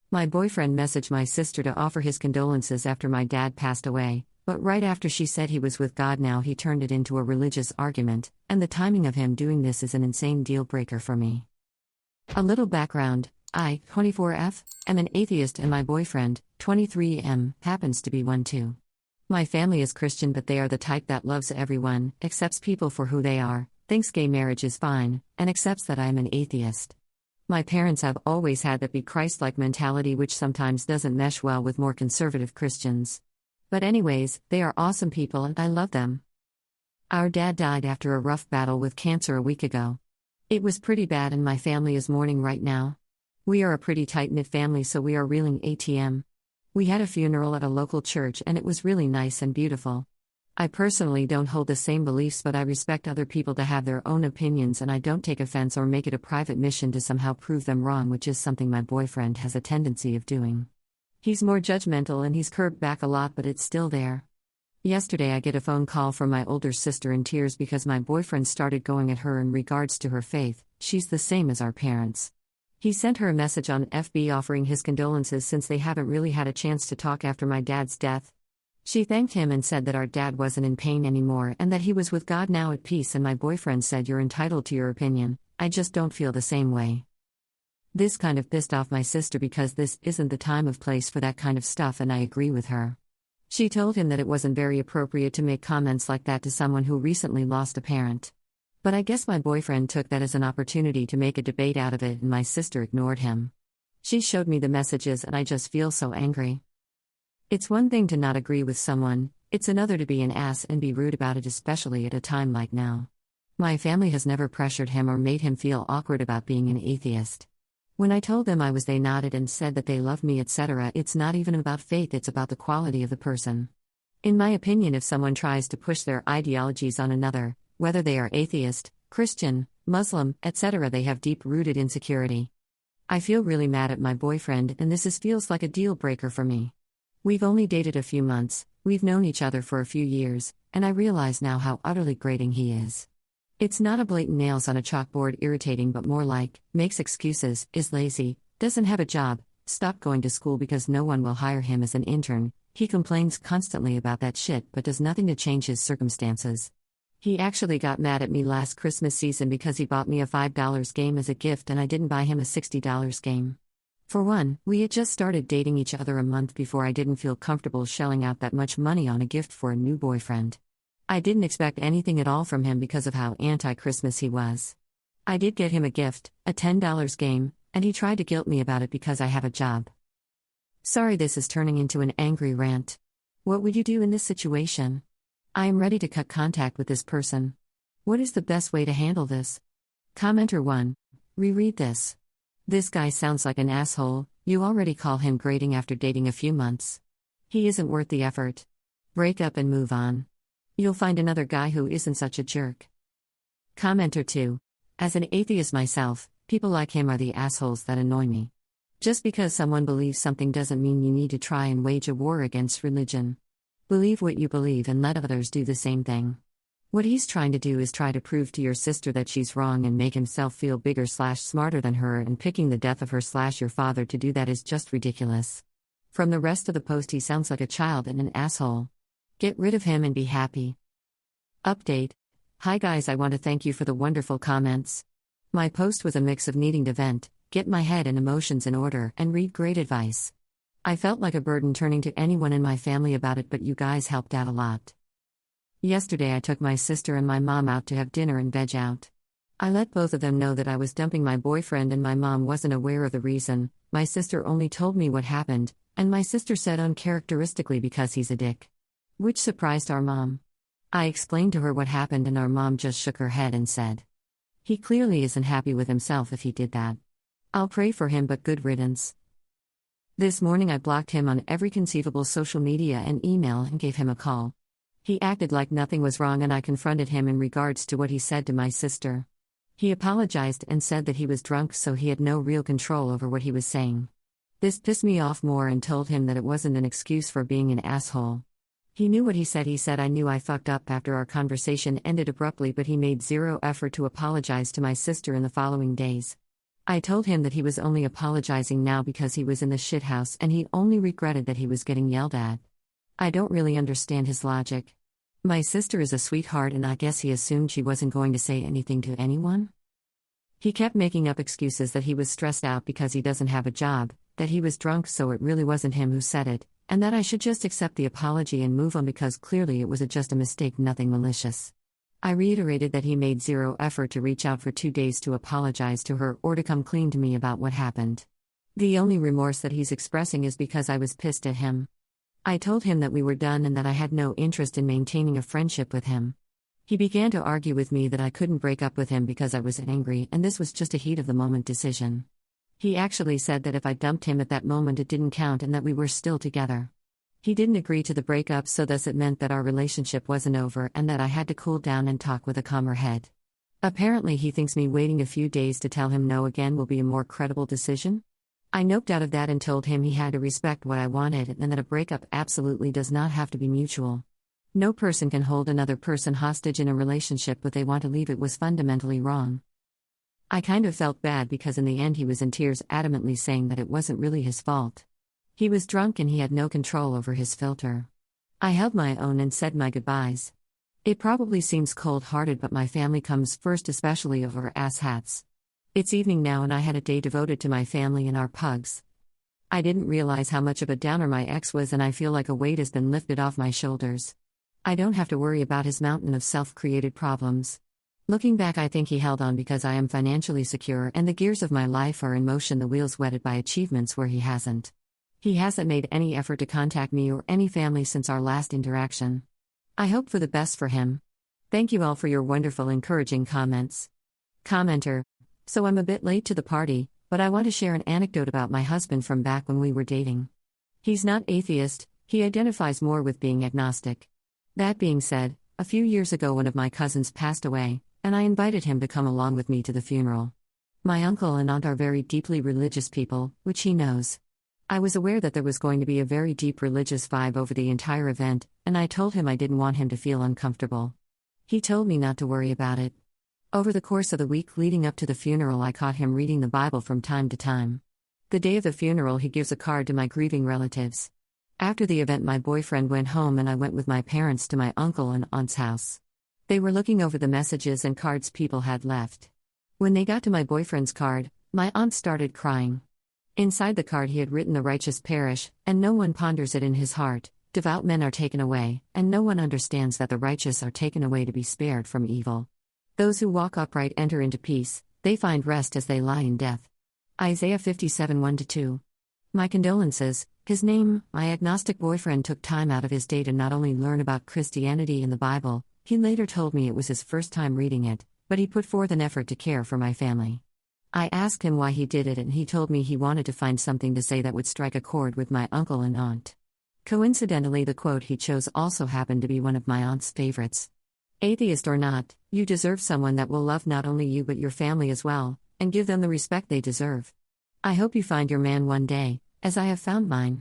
My boyfriend messaged my sister to offer his condolences after my dad passed away, but right after she said he was with God now he turned it into a religious argument, and the timing of him doing this is an insane deal breaker for me. A little background: I, 24F, am an atheist and my boyfriend, 23M, happens to be one too. My family is Christian but they are the type that loves everyone, accepts people for who they are, thinks gay marriage is fine, and accepts that I am an atheist. My parents have always had that be Christ-like mentality which sometimes doesn't mesh well with more conservative Christians. But anyways, they are awesome people and I love them. Our dad died after a rough battle with cancer a week ago. It was pretty bad and my family is mourning right now. We are a pretty tight-knit family so we are reeling ATM. We had a funeral at a local church and it was really nice and beautiful. I personally don't hold the same beliefs but I respect other people to have their own opinions and I don't take offense or make it a private mission to somehow prove them wrong, which is something my boyfriend has a tendency of doing. He's more judgmental and he's curbed back a lot but it's still there. Yesterday I get a phone call from my older sister in tears because my boyfriend started going at her in regards to her faith. She's the same as our parents. He sent her a message on FB offering his condolences since they haven't really had a chance to talk after my dad's death. She thanked him and said that our dad wasn't in pain anymore and that he was with God now at peace, and my boyfriend said, "You're entitled to your opinion, I just don't feel the same way." This kind of pissed off my sister because this isn't the time or place for that kind of stuff and I agree with her. She told him that it wasn't very appropriate to make comments like that to someone who recently lost a parent. But I guess my boyfriend took that as an opportunity to make a debate out of it and my sister ignored him. She showed me the messages and I just feel so angry. It's one thing to not agree with someone, it's another to be an ass and be rude about it, especially at a time like now. My family has never pressured him or made him feel awkward about being an atheist. When I told them I was, they nodded and said that they love me, etc. It's not even about faith, it's about the quality of the person. In my opinion, if someone tries to push their ideologies on another, whether they are atheist, Christian, Muslim, etc., they have deep-rooted insecurity. I feel really mad at my boyfriend and this feels like a deal breaker for me. We've only dated a few months, we've known each other for a few years, and I realize now how utterly grating he is. It's not a blatant nails on a chalkboard irritating but more like, makes excuses, is lazy, doesn't have a job, stopped going to school because no one will hire him as an intern. He complains constantly about that shit but does nothing to change his circumstances. He actually got mad at me last Christmas season because he bought me a $5 game as a gift and I didn't buy him a $60 game. For one, we had just started dating each other a month before. I didn't feel comfortable shelling out that much money on a gift for a new boyfriend. I didn't expect anything at all from him because of how anti-Christmas he was. I did get him a gift, a $10 game, and he tried to guilt me about it because I have a job. Sorry, this is turning into an angry rant. What would you do in this situation? I am ready to cut contact with this person. What is the best way to handle this? Commenter 1. Reread this. This guy sounds like an asshole. You already call him grating after dating a few months. He isn't worth the effort. Break up and move on. You'll find another guy who isn't such a jerk. Commenter 2. As an atheist myself, people like him are the assholes that annoy me. Just because someone believes something doesn't mean you need to try and wage a war against religion. Believe what you believe and let others do the same thing. What he's trying to do is try to prove to your sister that she's wrong and make himself feel bigger/smarter than her, and picking the death of her/your father to do that is just ridiculous. From the rest of the post, he sounds like a child and an asshole. Get rid of him and be happy. Update. Hi guys, I want to thank you for the wonderful comments. My post was a mix of needing to vent, get my head and emotions in order, and read great advice. I felt like a burden turning to anyone in my family about it, but you guys helped out a lot. Yesterday I took my sister and my mom out to have dinner and veg out. I let both of them know that I was dumping my boyfriend and my mom wasn't aware of the reason. My sister only told me what happened, and my sister said uncharacteristically because he's a dick. Which surprised our mom. I explained to her what happened and our mom just shook her head and said, "He clearly isn't happy with himself if he did that. I'll pray for him, but good riddance." This morning I blocked him on every conceivable social media and email and gave him a call. He acted like nothing was wrong and I confronted him in regards to what he said to my sister. He apologized and said that he was drunk, so he had no real control over what he was saying. This pissed me off more and told him that it wasn't an excuse for being an asshole. He knew what he said. He said I knew I fucked up after our conversation ended abruptly, but he made zero effort to apologize to my sister in the following days. I told him that he was only apologizing now because he was in the shithouse and he only regretted that he was getting yelled at. I don't really understand his logic. My sister is a sweetheart and I guess he assumed she wasn't going to say anything to anyone? He kept making up excuses that he was stressed out because he doesn't have a job, that he was drunk so it really wasn't him who said it, and that I should just accept the apology and move on because clearly it was just a mistake, nothing malicious. I reiterated that he made zero effort to reach out for 2 days to apologize to her or to come clean to me about what happened. The only remorse that he's expressing is because I was pissed at him. I told him that we were done and that I had no interest in maintaining a friendship with him. He began to argue with me that I couldn't break up with him because I was angry and this was just a heat-of-the-moment decision. He actually said that if I dumped him at that moment it didn't count and that we were still together. He didn't agree to the breakup, so thus it meant that our relationship wasn't over and that I had to cool down and talk with a calmer head. Apparently he thinks me waiting a few days to tell him no again will be a more credible decision? I noped out of that and told him he had to respect what I wanted and that a breakup absolutely does not have to be mutual. No person can hold another person hostage in a relationship, but they want to leave. It was fundamentally wrong. I kind of felt bad because in the end he was in tears, adamantly saying that it wasn't really his fault. He was drunk and he had no control over his filter. I held my own and said my goodbyes. It probably seems cold-hearted, but my family comes first, especially over asshats. It's evening now and I had a day devoted to my family and our pugs. I didn't realize how much of a downer my ex was and I feel like a weight has been lifted off my shoulders. I don't have to worry about his mountain of self-created problems. Looking back, I think he held on because I am financially secure and the gears of my life are in motion, the wheels wetted by achievements where he hasn't. He hasn't made any effort to contact me or any family since our last interaction. I hope for the best for him. Thank you all for your wonderful, encouraging comments. Commenter: So I'm a bit late to the party, but I want to share an anecdote about my husband from back when we were dating. He's not atheist, he identifies more with being agnostic. That being said, a few years ago one of my cousins passed away, and I invited him to come along with me to the funeral. My uncle and aunt are very deeply religious people, which he knows. I was aware that there was going to be a very deep religious vibe over the entire event, and I told him I didn't want him to feel uncomfortable. He told me not to worry about it. Over the course of the week leading up to the funeral, I caught him reading the Bible from time to time. The day of the funeral, he gives a card to my grieving relatives. After the event, my boyfriend went home and I went with my parents to my uncle and aunt's house. They were looking over the messages and cards people had left. When they got to my boyfriend's card, my aunt started crying. Inside the card he had written, "The righteous perish, and no one ponders it in his heart. Devout men are taken away, and no one understands that the righteous are taken away to be spared from evil. Those who walk upright enter into peace, they find rest as they lie in death." Isaiah 57, 1-2. My condolences. His name, my agnostic boyfriend, took time out of his day to not only learn about Christianity and the Bible, he later told me it was his first time reading it, but he put forth an effort to care for my family. I asked him why he did it and he told me he wanted to find something to say that would strike a chord with my uncle and aunt. Coincidentally, the quote he chose also happened to be one of my aunt's favorites. "Atheist or not, you deserve someone that will love not only you but your family as well, and give them the respect they deserve. I hope you find your man one day, as I have found mine."